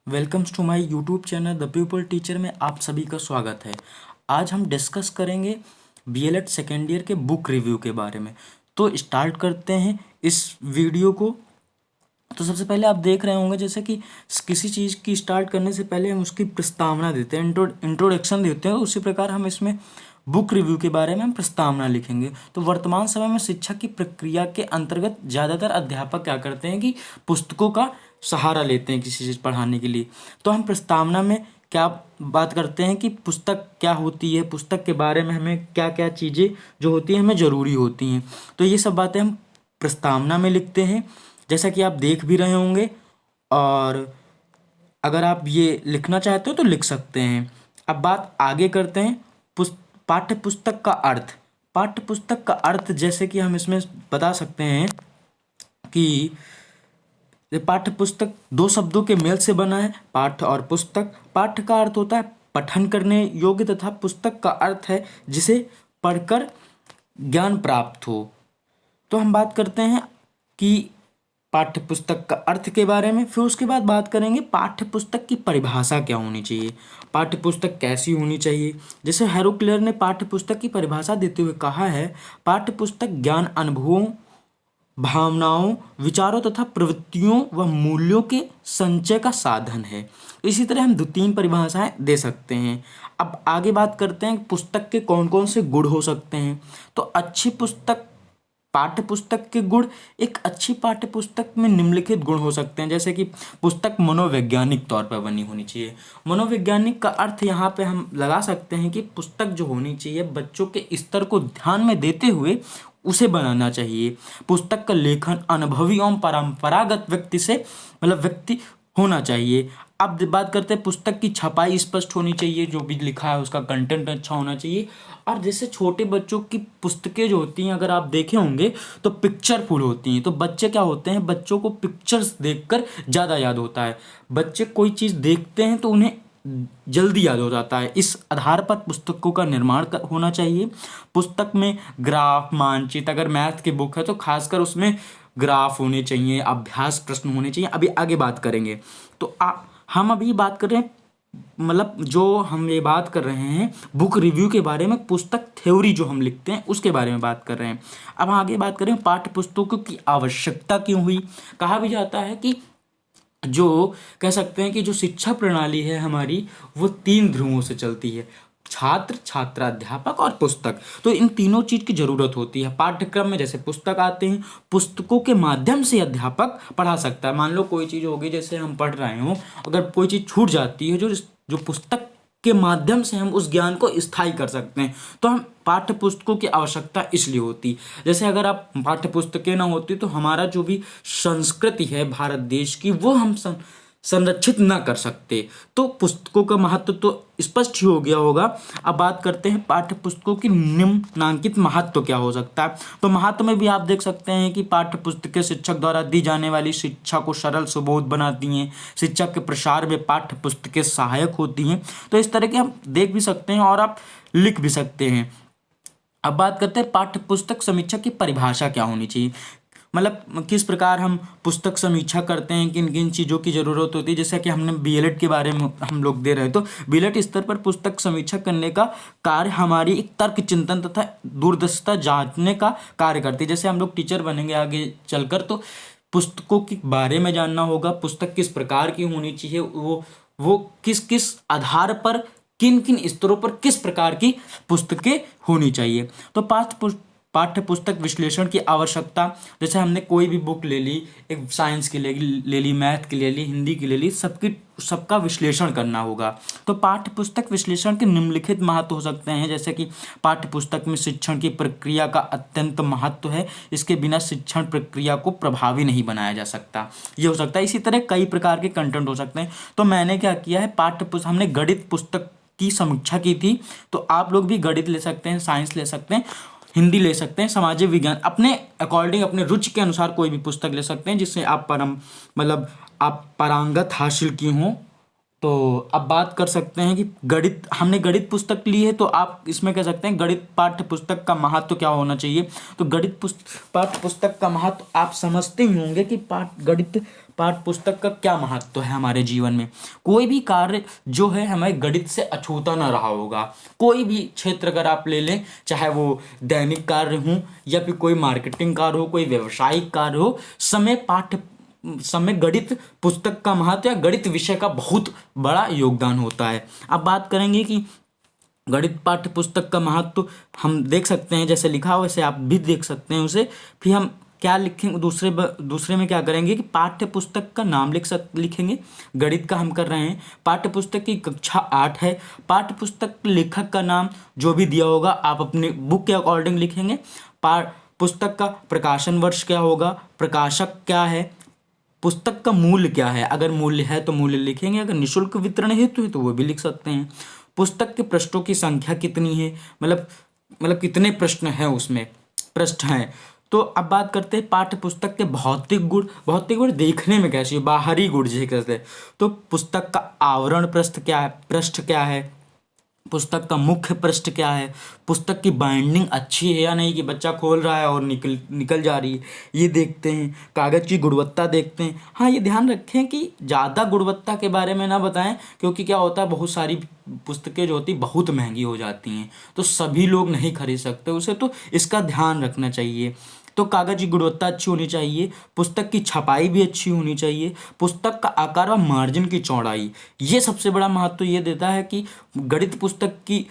Welcomes to my YouTube channel the people teacher में आप सभी का स्वागत है। आज हम डिस्कस करेंगे बीएलएड सेकेंड ईयर के बुक रिव्यू के बारे में। तो स्टार्ट करते हैं इस वीडियो को। तो सबसे पहले आप देख रहे होंगे जैसे कि किसी चीज़ की स्टार्ट करने से पहले हम उसकी प्रस्तावना देते हैं, इंट्रोडक्शन देते हैं। उसी प्रकार हम इसमें बुक रिव्यू के बारे में हम प्रस्तावना लिखेंगे। तो वर्तमान समय में शिक्षा की प्रक्रिया के अंतर्गत ज़्यादातर अध्यापक क्या करते हैं कि पुस्तकों का सहारा लेते हैं किसी चीज़ पढ़ाने के लिए। तो हम प्रस्तावना में क्या बात करते हैं कि पुस्तक क्या होती है, पुस्तक के बारे में हमें क्या क्या चीज़ें जो होती हैं हमें ज़रूरी होती हैं। तो ये सब बातें हम प्रस्तावना में लिखते हैं, जैसा कि आप देख भी रहे होंगे। और अगर आप ये लिखना चाहते हो तो लिख सकते हैं। अब बात आगे करते हैं पाठ्य पुस्तक का अर्थ। पाठ्य पुस्तक का अर्थ जैसे कि हम इसमें बता सकते हैं कि पाठ्य पुस्तक दो शब्दों के मेल से बना है, पाठ्य और पुस्तक। पाठ्य का अर्थ होता है पठन करने योग्य तथा पुस्तक का अर्थ है जिसे पढ़कर ज्ञान प्राप्त हो। तो हम बात करते हैं कि पाठ्य पुस्तक का अर्थ के बारे में। फिर उसके बाद बात करेंगे पाठ्य पुस्तक की परिभाषा क्या होनी चाहिए, पाठ्य पुस्तक कैसी होनी चाहिए। जैसे हैरो क्लेयर ने पाठ्य पुस्तक की परिभाषा देते हुए कहा है, पाठ्य पुस्तक ज्ञान, अनुभवों, भावनाओं, विचारों तथा प्रवृत्तियों व मूल्यों के संचय का साधन है। इसी तरह हम दो तीन परिभाषाएं दे सकते हैं। अब आगे बात करते हैं पुस्तक के कौन कौन से गुण हो सकते हैं। तो अच्छी पुस्तक, पाठ्य पुस्तक के गुण, एक अच्छी पाठ्य पुस्तक में निम्नलिखित गुण हो सकते हैं। जैसे कि पुस्तक मनोवैज्ञानिक तौर पर बनी होनी चाहिए। मनोवैज्ञानिक का अर्थ यहाँ पे हम लगा सकते हैं कि पुस्तक जो होनी चाहिए बच्चों के स्तर को ध्यान में देते हुए उसे बनाना चाहिए। पुस्तक का लेखन अनुभवी एवं परंपरागत व्यक्ति से व्यक्ति होना चाहिए। अब बात करते हैं पुस्तक की छपाई स्पष्ट होनी चाहिए, जो भी लिखा है उसका कंटेंट अच्छा होना चाहिए। और जैसे छोटे बच्चों की पुस्तकें जो होती हैं अगर आप देखे होंगे तो पिक्चरफुल होती हैं। तो बच्चे क्या होते हैं, बच्चों को पिक्चर्स देखकर ज़्यादा याद होता है। बच्चे कोई चीज़ देखते हैं तो उन्हें जल्दी याद हो जाता है। इस आधार पर पुस्तकों का निर्माण होना चाहिए। पुस्तक में ग्राफ, मानचित्र, अगर मैथ की बुक है तो खासकर उसमें ग्राफ होने चाहिए, अभ्यास प्रश्न होने चाहिए। अभी आगे बात करेंगे। तो हम अभी बात कर रहे हैं जो हम ये बात कर रहे हैं बुक रिव्यू के बारे में, पुस्तक थ्योरी जो हम लिखते हैं उसके बारे में बात कर रहे हैं। अब आगे बात करें पाठ्य पुस्तकों की आवश्यकता क्यों हुई। कहा भी जाता है कि जो कह सकते हैं कि जो शिक्षा प्रणाली है हमारी वो तीन ध्रुवों से चलती है, छात्र, छात्राध्यापक और पुस्तक। तो इन तीनों चीज की जरूरत होती है। पाठ्यक्रम में जैसे पुस्तक आते हैं, पुस्तकों के माध्यम से अध्यापक पढ़ा सकता है। मान लो कोई चीज होगी, जैसे हम पढ़ रहे हो, अगर कोई चीज छूट जाती है जो पुस्तक के माध्यम से हम उस ज्ञान को स्थायी कर सकते हैं, तो हम पाठ्य पुस्तकों की आवश्यकता इसलिए होती। जैसे अगर आप पाठ्य पुस्तकें ना होती तो हमारा जो भी संस्कृति है भारत देश की वो हम संरक्षित ना कर सकते। तो पुस्तकों का महत्व तो स्पष्ट ही हो गया होगा। अब बात करते हैं पाठ्य पुस्तकों की निम्नांकित महत्व क्या हो सकता है। तो महत्व में भी आप देख सकते हैं कि पाठ्य पुस्तकें शिक्षक द्वारा दी जाने वाली शिक्षा को सरल सुबोध बनाती हैं। शिक्षा के प्रसार में पाठ्य पुस्तकें सहायक होती हैं। तो इस तरह के हम देख भी सकते हैं और आप लिख भी सकते हैं। अब बात करते हैं पाठ्य पुस्तक समीक्षा की परिभाषा क्या होनी चाहिए, किस प्रकार हम पुस्तक समीक्षा करते हैं, किन किन चीज़ों की ज़रूरत होती है। जैसा कि हमने बीएलएड के बारे में हम लोग दे रहे हैं, तो बीएलएड स्तर पर पुस्तक समीक्षा करने का कार्य हमारी एक तर्क चिंतन तथा दूरदर्शिता जांचने का कार्य करती है। जैसे हम लोग टीचर बनेंगे आगे चलकर तो पुस्तकों के बारे में जानना होगा, पुस्तक किस प्रकार की होनी चाहिए, वो किस किस आधार पर, किन किन स्तरों पर किस प्रकार की पुस्तकें होनी चाहिए। तो पाठ्य पुस्तक विश्लेषण की आवश्यकता, जैसे हमने कोई भी बुक ले ली, एक साइंस की ले ली, मैथ की ले ली, हिंदी की ले ली, सबका विश्लेषण करना होगा। तो पाठ्य पुस्तक विश्लेषण के निम्नलिखित महत्व हो सकते हैं। जैसे कि पाठ्य पुस्तक में शिक्षण की प्रक्रिया का अत्यंत महत्व है, इसके बिना शिक्षण प्रक्रिया को प्रभावी नहीं बनाया जा सकता, ये हो सकता है। इसी तरह कई प्रकार के कंटेंट हो सकते हैं। तो मैंने क्या किया है, हमने गणित पुस्तक की समीक्षा की थी, तो आप लोग भी गणित ले सकते हैं, साइंस ले सकते हैं, हिंदी ले सकते हैं, सामाजिक विज्ञान, अपने अकॉर्डिंग, अपने रुचि के अनुसार कोई भी पुस्तक ले सकते हैं जिससे आप आप पारंगत हासिल की हों। तो अब बात कर सकते हैं कि हमने गणित पुस्तक ली है, तो आप इसमें कह सकते हैं गणित पाठ्य पुस्तक का महत्व क्या होना चाहिए। तो पाठ्य पुस्तक का महत्व आप समझते ही होंगे कि गणित पाठ्य पुस्तक का क्या महत्व है हमारे जीवन में। कोई भी कार्य जो है हमें गणित से अछूता ना रहा होगा। कोई भी क्षेत्र अगर आप ले लें, चाहे वो दैनिक कार्य हो या फिर कोई मार्केटिंग कार्य हो, कोई व्यवसायिक कार्य हो, समय गणित पुस्तक का महत्व या गणित विषय का बहुत बड़ा योगदान होता है। अब बात करेंगे कि गणित पाठ्य पुस्तक का महत्व हम देख सकते हैं, जैसे लिखा हो वैसे आप भी देख सकते हैं उसे। फिर हम क्या लिखेंगे, दूसरे में क्या करेंगे कि पाठ्य पुस्तक का नाम लिखेंगे। गणित का हम कर रहे हैं, पाठ्य पुस्तक की कक्षा 8 है। पाठ्य पुस्तक लेखक का नाम जो भी दिया होगा आप अपने बुक के अकॉर्डिंग लिखेंगे। पुस्तक का प्रकाशन वर्ष क्या होगा, प्रकाशक क्या है, पुस्तक का मूल्य क्या है, अगर मूल्य है तो मूल्य लिखेंगे, अगर निःशुल्क वितरण हेतु है तो वो भी लिख सकते हैं। पुस्तक के पृष्ठों की संख्या कितनी है, मतलब कितने प्रश्न हैं उसमें, पृष्ठ हैं। तो अब बात करते हैं पाठ्य पुस्तक के भौतिक गुण। भौतिक गुण देखने में कैसी है, बाहरी गुण जिसे कहते हैं। तो पुस्तक का आवरण पृष्ठ क्या है, पुस्तक का मुख्य पृष्ठ क्या है, पुस्तक की बाइंडिंग अच्छी है या नहीं, कि बच्चा खोल रहा है और निकल जा रही है, ये देखते हैं। कागज़ की गुणवत्ता देखते हैं। हाँ, ये ध्यान रखें कि ज़्यादा गुणवत्ता के बारे में ना बताएं, क्योंकि क्या होता है बहुत सारी पुस्तकें जो होती बहुत महंगी हो जाती हैं, तो सभी लोग नहीं खरीद सकते उसे, तो इसका ध्यान रखना चाहिए। तो कागज़ की गुणवत्ता अच्छी होनी चाहिए, पुस्तक की छपाई भी अच्छी होनी चाहिए, पुस्तक का आकार व मार्जिन की चौड़ाई, ये सबसे बड़ा महत्व ये देता है कि गणित पुस्तक की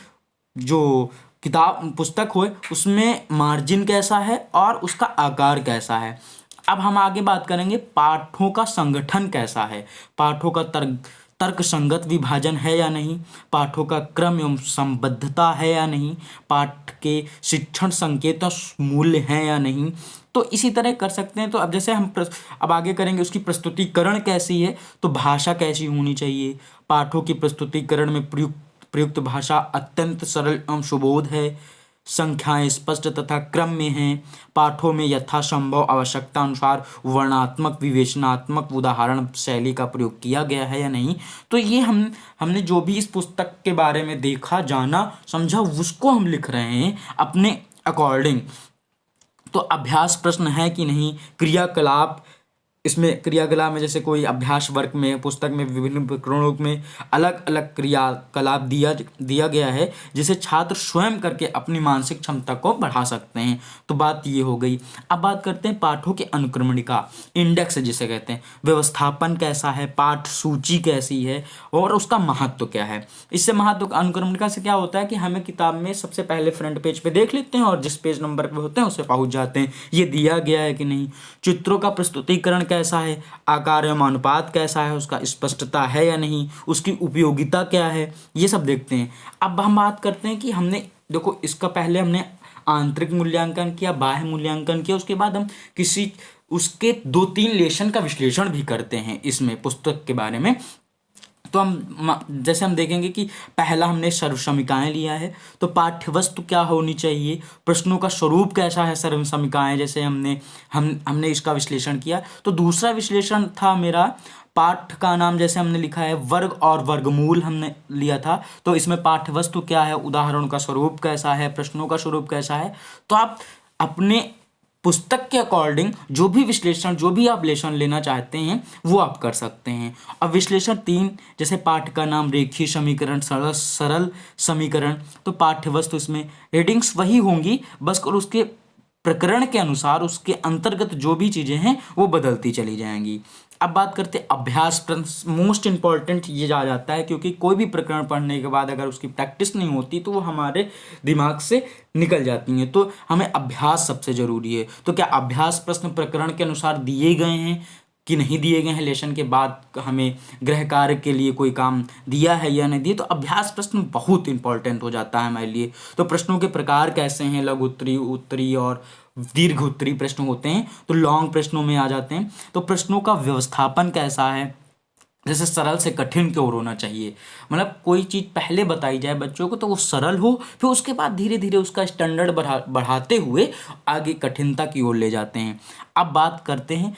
जो पुस्तक हो उसमें मार्जिन कैसा है और उसका आकार कैसा है। अब हम आगे बात करेंगे पाठों का संगठन कैसा है, पाठों का तर्क संगत विभाजन है या नहीं, पाठों का क्रम एवं संबद्धता है या नहीं, पाठ के शिक्षण संकेत और मूल्य हैं या नहीं। तो इसी तरह कर सकते हैं। तो अब जैसे हम अब आगे करेंगे उसकी प्रस्तुतिकरण कैसी है, तो भाषा कैसी होनी चाहिए, पाठों की प्रस्तुतिकरण में प्रयुक्त भाषा अत्यंत सरल एवं सुबोध है, संख्याएं स्पष्ट तथा क्रम में हैं, पाठों में यथासंभव आवश्यकता अनुसार वर्णात्मक विवेचनात्मक उदाहरण शैली का प्रयोग किया गया है या नहीं। तो ये हमने जो भी इस पुस्तक के बारे में देखा, जाना, समझा, उसको हम लिख रहे हैं अपने अकॉर्डिंग। तो अभ्यास प्रश्न है कि नहीं, क्रियाकलाप, इसमें क्रियाकलाप में जैसे कोई अभ्यास वर्ग में पुस्तक में विभिन्न प्रकरणों में अलग अलग क्रियाकलाप दिया गया है, जिसे छात्र स्वयं करके अपनी मानसिक क्षमता को बढ़ा सकते हैं। तो बात ये हो गई। अब बात करते हैं पाठों के अनुक्रमणिका, इंडेक्स जिसे कहते हैं, व्यवस्थापन कैसा है, पाठ सूची कैसी है और उसका महत्व क्या है। इससे महत्व अनुक्रमणिका से क्या होता है कि हमें किताब में सबसे पहले फ्रंट पेज पे देख लेते हैं और जिस पेज नंबर पे होते हैं उसे पहुंच जाते हैं, ये दिया गया है कि नहीं। चित्रों का प्रस्तुतिकरण कैसा है, आकार एवं अनुपात कैसा है, उसका स्पष्टता है या नहीं, उसकी उपयोगिता क्या है, ये सब देखते हैं। अब हम बात करते हैं कि हमने देखो इसका पहले हमने आंतरिक मूल्यांकन किया, बाह्य मूल्यांकन किया, उसके बाद हम किसी उसके 2-3 लेसन का विश्लेषण भी करते हैं इसमें पुस्तक के बारे में। तो जैसे हम देखेंगे कि पहला हमने सर्व समीकाएँ लिया है, तो पाठ्य वस्तु क्या होनी चाहिए, प्रश्नों का स्वरूप कैसा है, सर्व समीकाएँ जैसे हमने इसका विश्लेषण किया। तो दूसरा विश्लेषण था मेरा पाठ का नाम, जैसे हमने लिखा है वर्ग और वर्गमूल हमने लिया था, तो इसमें पाठ्य वस्तु क्या है, उदाहरणों का स्वरूप कैसा है, प्रश्नों का स्वरूप कैसा है। तो आप अपने पुस्तक के अकॉर्डिंग जो भी विश्लेषण, जो भी आप लेसन लेना चाहते हैं वो आप कर सकते हैं। अब विश्लेषण 3, जैसे पाठ का नाम रेखीय समीकरण, सरल समीकरण, तो पाठ्य वस्तु इसमें हेडिंग्स वही होंगी, बस और उसके प्रकरण के अनुसार उसके अंतर्गत जो भी चीज़ें हैं वो बदलती चली जाएंगी। अब बात करते हैं अभ्यास प्रश्न, मोस्ट इम्पॉर्टेंट ये आ जाता है, क्योंकि कोई भी प्रकरण पढ़ने के बाद अगर उसकी प्रैक्टिस नहीं होती तो वो हमारे दिमाग से निकल जाती हैं। तो हमें अभ्यास सबसे ज़रूरी है। तो क्या अभ्यास प्रश्न प्रकरण के अनुसार दिए गए हैं कि नहीं दिए गए हैं, लेसन के बाद हमें गृह कार्य के लिए कोई काम दिया है या नहीं दिया। तो अभ्यास प्रश्न बहुत इंपॉर्टेंट हो जाता है हमारे लिए। तो प्रश्नों के प्रकार कैसे हैं, लघु उत्तरी, उत्तरी और दीर्घ उत्तरी प्रश्न होते हैं, तो लॉन्ग प्रश्नों में आ जाते हैं। तो प्रश्नों का व्यवस्थापन कैसा है, जैसे सरल से कठिन की ओर होना चाहिए, मतलब कोई चीज़ पहले बताई जाए बच्चों को तो वो सरल हो, फिर उसके बाद धीरे धीरे उसका स्टैंडर्ड बढ़ाते हुए आगे कठिनता की ओर ले जाते हैं। अब बात करते हैं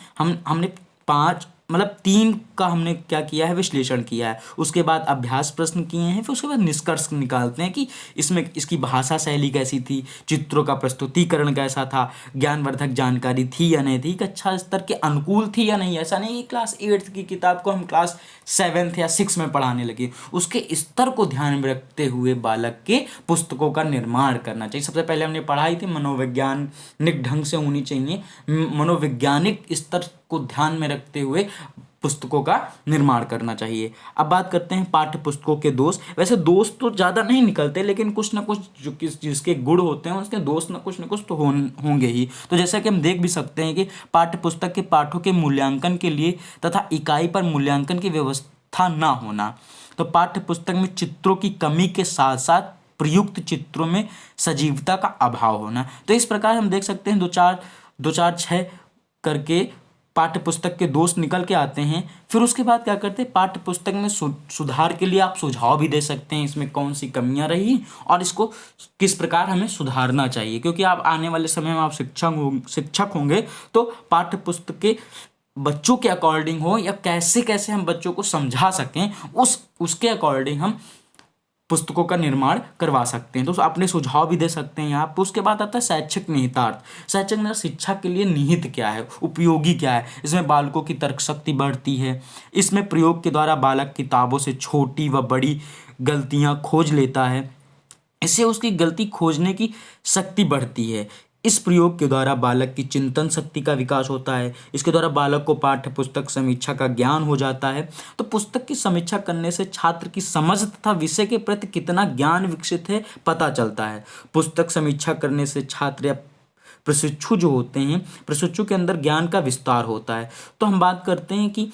हमने 5 मतलब 3 का हमने क्या किया है, विश्लेषण किया है। उसके बाद अभ्यास प्रश्न किए हैं, फिर उसके बाद निष्कर्ष निकालते हैं कि इसमें इसकी भाषा शैली कैसी थी, चित्रों का प्रस्तुतिकरण कैसा था, ज्ञानवर्धक जानकारी थी या नहीं थी, कक्षा स्तर के अनुकूल थी या नहीं। ऐसा नहीं कि क्लास 8 की किताब को हम क्लास 7 या 6 में पढ़ाने लगे। उसके स्तर को ध्यान में रखते हुए बालक के पुस्तकों का निर्माण करना चाहिए। सबसे पहले हमने पढ़ाई थी मनोवैज्ञानिक ढंग से होनी चाहिए, मनोवैज्ञानिक स्तर को ध्यान में रखते हुए पुस्तकों का निर्माण करना चाहिए। अब बात करते हैं पाठ्य पुस्तकों के दोष। वैसे दोष तो ज़्यादा नहीं निकलते, लेकिन कुछ ना कुछ जो जिसके गुण होते हैं उसके दोष ना कुछ तो होंगे ही। तो जैसा कि हम देख भी सकते हैं कि पाठ्य पुस्तक के पाठों के मूल्यांकन के लिए तथा इकाई पर मूल्यांकन की व्यवस्था ना होना। तो पाठ्य पुस्तक में चित्रों की कमी के साथ साथ प्रयुक्त चित्रों में सजीवता का अभाव होना। तो इस प्रकार हम देख सकते हैं 2 4 6 करके पाठ्य पुस्तक के दोष निकल के आते हैं। फिर उसके बाद क्या करते हैं, पाठ्य पुस्तक में सुधार के लिए आप सुझाव भी दे सकते हैं, इसमें कौन सी कमियां रही और इसको किस प्रकार हमें सुधारना चाहिए। क्योंकि आप आने वाले समय में आप शिक्षक होंगे, तो पाठ्य पुस्तक के बच्चों के अकॉर्डिंग हो या कैसे कैसे हम बच्चों को समझा सकें, उसके अकॉर्डिंग हम पुस्तकों का निर्माण करवा सकते हैं। तो अपने सुझाव भी दे सकते हैं यहाँ पर। उसके बाद आता है शैक्षिक निहितार्थ। शैक्षिक निहितार्थ शिक्षा के लिए निहित क्या है, उपयोगी क्या है। इसमें बालकों की तर्क शक्ति बढ़ती है। इसमें प्रयोग के द्वारा बालक किताबों से छोटी व बड़ी गलतियाँ खोज लेता है, इससे उसकी गलती खोजने की शक्ति बढ़ती है। इस प्रयोग के द्वारा बालक की चिंतन शक्ति का विकास होता है। इसके द्वारा बालक को पाठ्य पुस्तक समीक्षा का ज्ञान हो जाता है। तो पुस्तक की समीक्षा करने से छात्र की समझ तथा विषय के प्रति कितना ज्ञान विकसित है पता चलता है। पुस्तक समीक्षा करने से छात्र या प्रशिक्षु जो होते हैं, प्रशिक्षु के अंदर ज्ञान का विस्तार होता है। तो हम बात करते हैं कि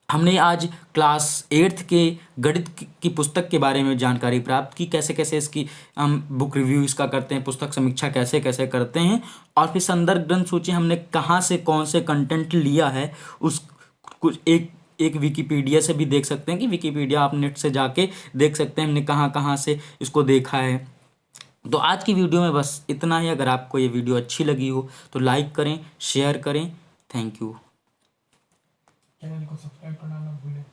हमने आज क्लास 8 के गणित की पुस्तक के बारे में जानकारी प्राप्त की, कैसे कैसे इसकी हम बुक रिव्यू इसका करते हैं, पुस्तक समीक्षा कैसे कैसे करते हैं, और फिर संदर्भ ग्रंथ सूची हमने कहाँ से कौन से कंटेंट लिया है उस कुछ एक विकिपीडिया से भी देख सकते हैं कि विकिपीडिया आप नेट से जाके देख सकते हैं हमने कहाँ कहाँ से इसको देखा है। तो आज की वीडियो में बस इतना ही। अगर आपको ये वीडियो अच्छी लगी हो तो लाइक करें, शेयर करें। Thank you. चैनल को सब्सक्राइब करना ना भूलें।